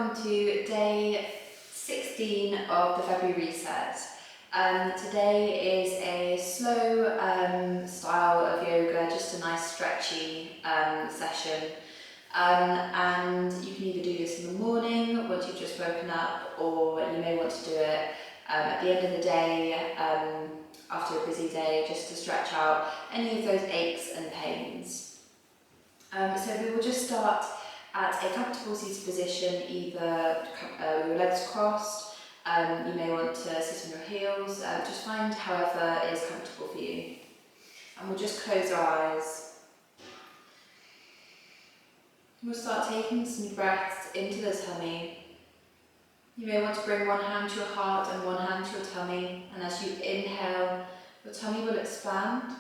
welcome to day 16 of the February reset. Today is a slow style of yoga, just a nice stretchy session. And you can either do this in the morning once you've just woken up, or you may want to do it at the end of the day after a busy day, just to stretch out any of those aches and pains. So we will just start at a comfortable seated position, either with your legs crossed. You may want to sit on your heels, just find however is comfortable for you. And we'll just close our eyes. We'll start taking some breaths into the tummy. You may want to bring one hand to your heart and one hand to your tummy, and as you inhale, your tummy will expand.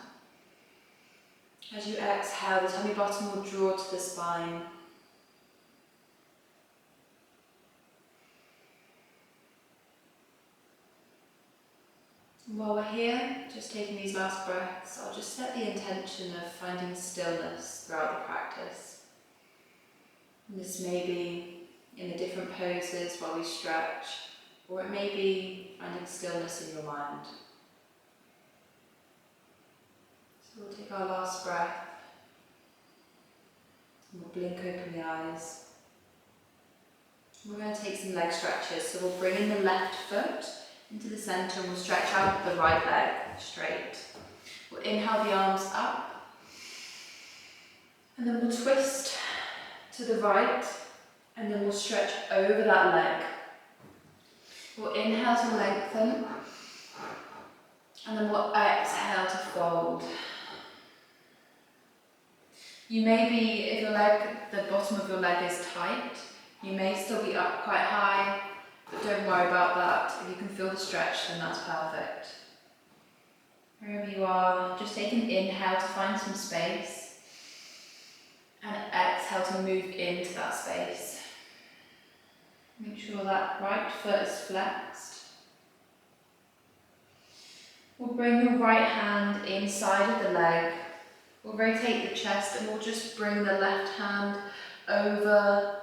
As you exhale, the tummy bottom will draw to the spine. And while we're here, just taking these last breaths, I'll just set the intention of finding stillness throughout the practice. And this may be in the different poses while we stretch, or it may be finding stillness in your mind. So we'll take our last breath, and we'll blink open the eyes. We're going to take some leg stretches, so we'll bring in the left foot into the centre and we'll stretch out the right leg straight. We'll inhale the arms up, and then we'll twist to the right, and then we'll stretch over that leg. We'll inhale to lengthen, and then we'll exhale to fold. You may be, if the bottom of your leg is tight, you may still be up quite high, but don't worry about that. If you can feel the stretch, then that's perfect. Wherever you are, just take an inhale to find some space, and exhale to move into that space. Make sure that right foot is flexed. We'll bring your right hand inside of the leg. We'll rotate the chest, and we'll just bring the left hand over,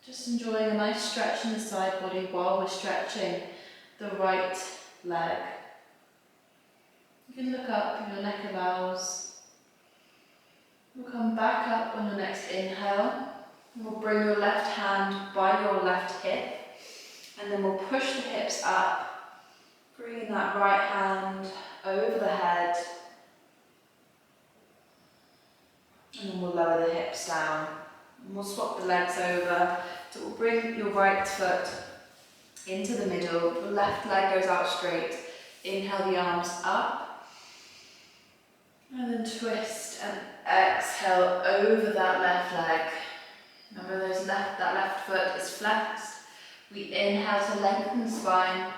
just enjoying a nice stretch in the side body while we're stretching the right leg. You can look up if your neck allows. We'll come back up on your next inhale. We'll bring your left hand by your left hip, and then we'll push the hips up, bringing that right hand over the head, and then we'll lower the hips down. And we'll swap the legs over, so we'll bring your right foot into the middle, the left leg goes out straight. Inhale the arms up, and then twist and exhale over that left leg. Remember that left foot is flexed. We inhale to lengthen the spine,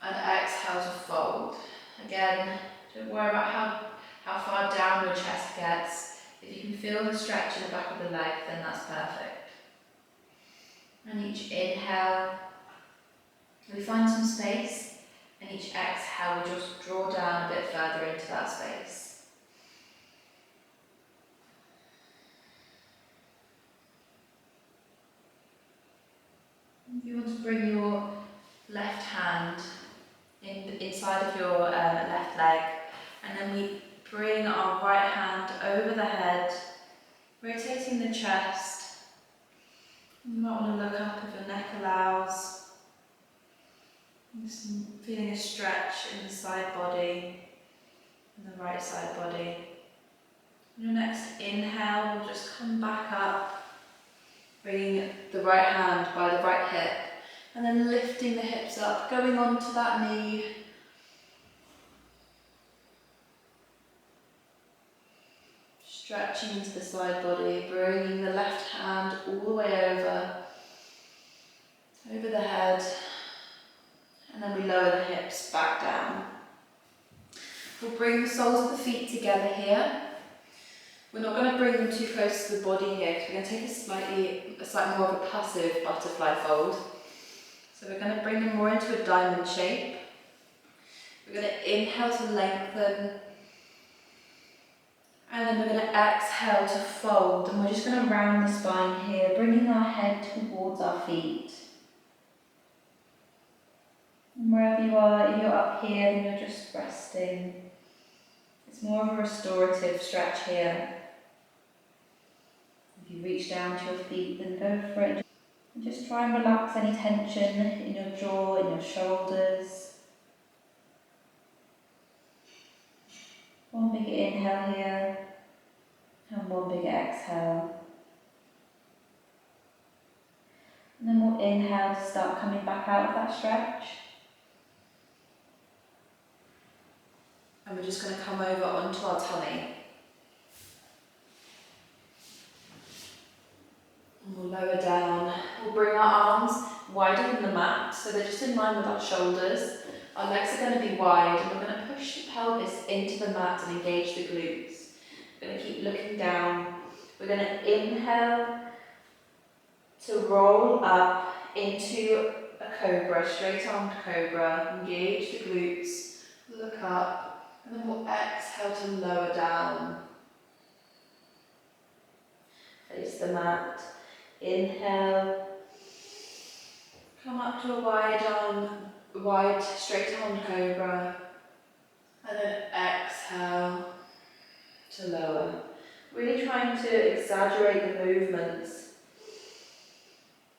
and exhale to fold. Again, don't worry about how far down your chest gets. If you can feel the stretch in the back of the leg, then that's perfect. And each inhale, we find some space, and each exhale, we just draw down a bit further into that space. If you want to bring your left hand inside of your left leg, and then we bring our right hand over the head, rotating the chest. You might want to look up if your neck allows. Just feeling a stretch in the side body, and the right side body. On your next inhale, we'll just come back up, bringing the right hand by the right hip, and then lifting the hips up, going onto that knee. Stretching into the side body, bringing the left hand all the way over the head, and then we lower the hips back down. We'll bring the soles of the feet together here. We're not going to bring them too close to the body here, because we're going to take a slightly more of a passive butterfly fold. So we're going to bring them more into a diamond shape. We're going to inhale to lengthen, and then we're going to exhale to fold, and we're just going to round the spine here, bringing our head towards our feet. And wherever you are, if you're up here, then you're just resting. It's more of a restorative stretch here. If you reach down to your feet, then go for it. And just try and relax any tension in your jaw, in your shoulders. One big inhale here, and one big exhale. And then we'll inhale to start coming back out of that stretch. And we're just going to come over onto our tummy. And we'll lower down. We'll bring our arms wider than the mat, so they're just in line with our shoulders. Our legs are going to be wide, and we're going to push the pelvis into the mat and engage the glutes. We're going to keep looking down. We're going to inhale to roll up into a cobra, straight armed cobra. Engage the glutes, look up, and then we'll exhale to lower down. Face the mat. Inhale, come up to a wide straight armed cobra, and then exhale to lower. Really trying to exaggerate the movements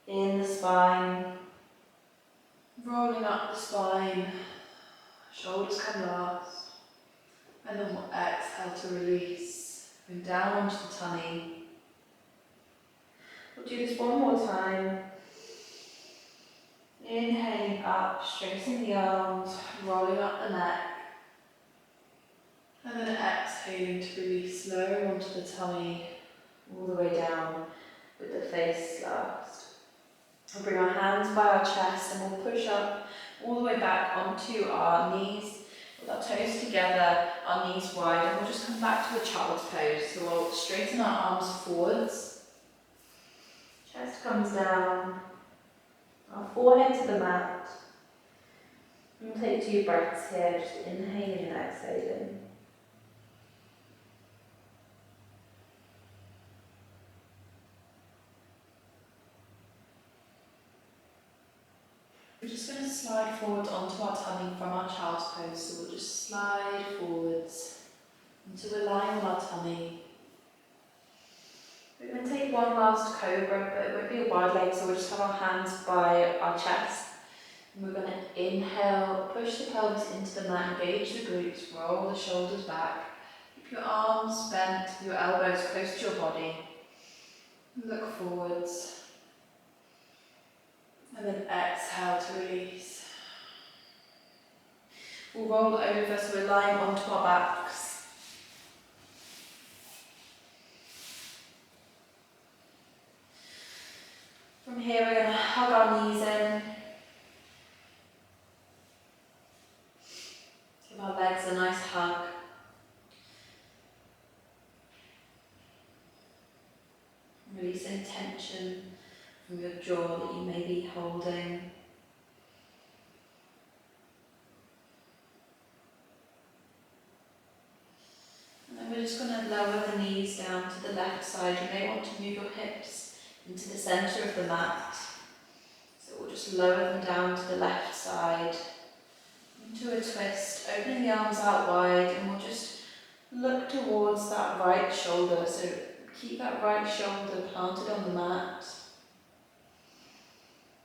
in the spine, rolling up the spine, shoulders come last, and then we'll exhale to release, going down onto the tummy. We'll do this one more time. Inhaling up, straightening the arms, rolling up the neck. And then exhaling to release, lowering onto the tummy, all the way down with the face last. We'll bring our hands by our chest and we'll push up all the way back onto our knees with our toes together, our knees wide, and we'll just come back to a child's pose. So we'll straighten our arms forwards. Chest comes down, our forehead to the mat. And we'll take 2 breaths here, just inhaling and exhaling. We're just going to slide forward onto our tummy from our child's pose. So we'll just slide forwards into a line on our tummy. We're going to take one last cobra, but it won't be a wide leg, so we'll just have our hands by our chest. And we're going to inhale, push the pelvis into the mat, engage the glutes, roll the shoulders back. Keep your arms bent, your elbows close to your body. Look forwards. And then exhale to release. We'll roll over so we're lying onto our backs. From here we're going to hug our knees in. Give our legs a nice hug. Release any tension from your jaw that you may be holding. And then we're just going to lower the knees down to the left side. You may want to move your hips into the centre of the mat. So we'll just lower them down to the left side. Into a twist, opening the arms out wide, and we'll just look towards that right shoulder. So keep that right shoulder planted on the mat.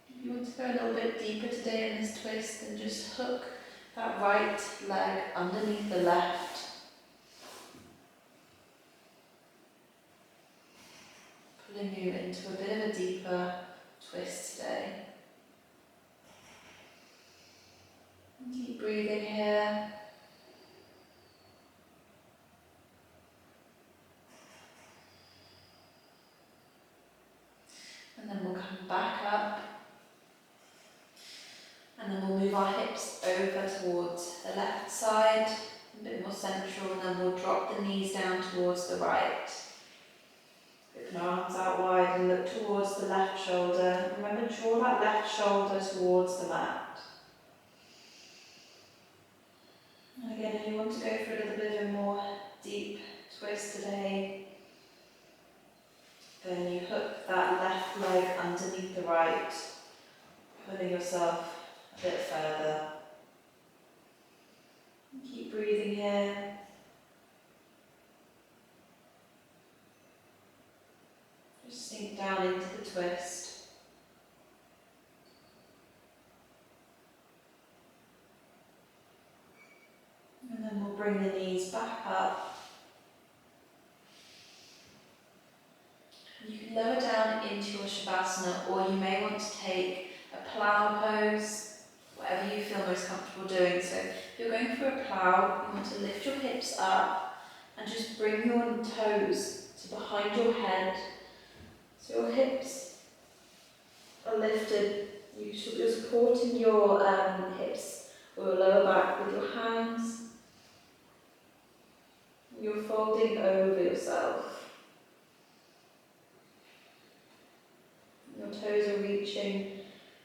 If you want to go a little bit deeper today in this twist, then just hook that right leg underneath the left. Pulling you into a bit of a deeper twist today. And keep breathing here. And then we'll come back up. And then we'll move our hips over towards the left side, a bit more central, and then we'll drop the knees down towards the right. Open our arms out wide and look towards the left shoulder. Remember, draw that left shoulder towards the mat. And again, if you want to go for a little bit of a more deep twist today, then you hook that left leg tight, pulling yourself a bit further. Keep breathing here. Just sink down into the twist. And then we'll bring the knees back up. You can lower down into your Shavasana, or you may want to take a plow pose, whatever you feel most comfortable doing. So if you're going for a plow, you want to lift your hips up and just bring your toes to behind your head. So your hips are lifted. You're supporting your hips or your lower back with your hands. You're folding over yourself. Your toes are reaching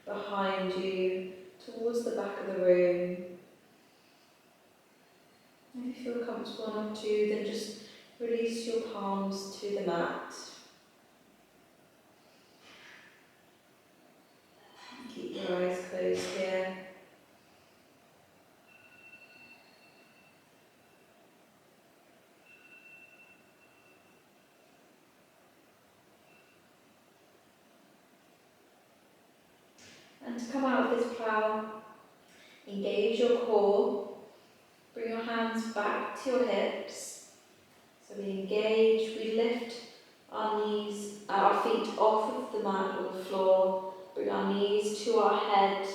behind you towards the back of the room. If you feel comfortable enough to, then just release your palms to the mat. Keep your eyes closed here. And to come out of this plow, engage your core. Bring your hands back to your hips. So we engage, we lift our knees, our feet off of the mat or the floor. Bring our knees to our head.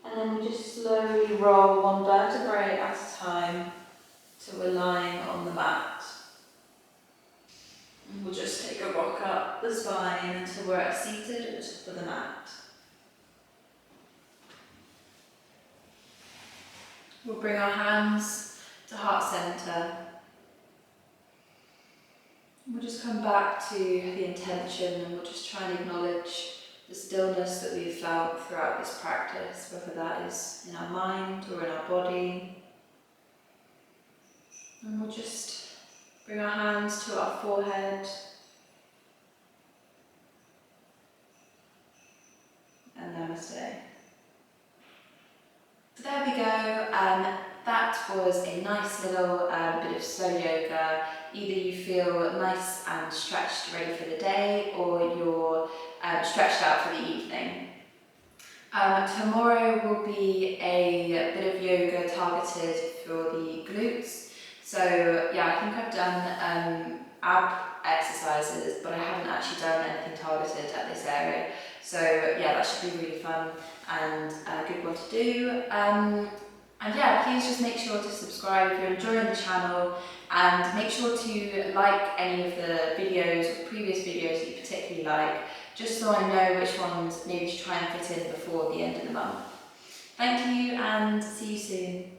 And then we just slowly roll one vertebrae at a time till we're lying on the mat. And we'll just take a rock up the spine until we're seated at the top of the mat. We'll bring our hands to heart center. We'll just come back to the intention, and we'll just try and acknowledge the stillness that we've felt throughout this practice, whether that is in our mind or in our body. And we'll just bring our hands to our forehead and namaste. So there we go. That was a nice little bit of slow yoga. Either you feel nice and stretched, ready for the day, or you're stretched out for the evening. Tomorrow will be a bit of yoga targeted for the glutes. So yeah, I think I've done ab exercises, but I haven't actually done anything targeted at this area. So yeah, that should be really fun and a good one to do. And yeah, please just make sure to subscribe if you're enjoying the channel, and make sure to like any of the videos or previous videos that you particularly like, just so I know which ones maybe to try and fit in before the end of the month. Thank you, and see you soon.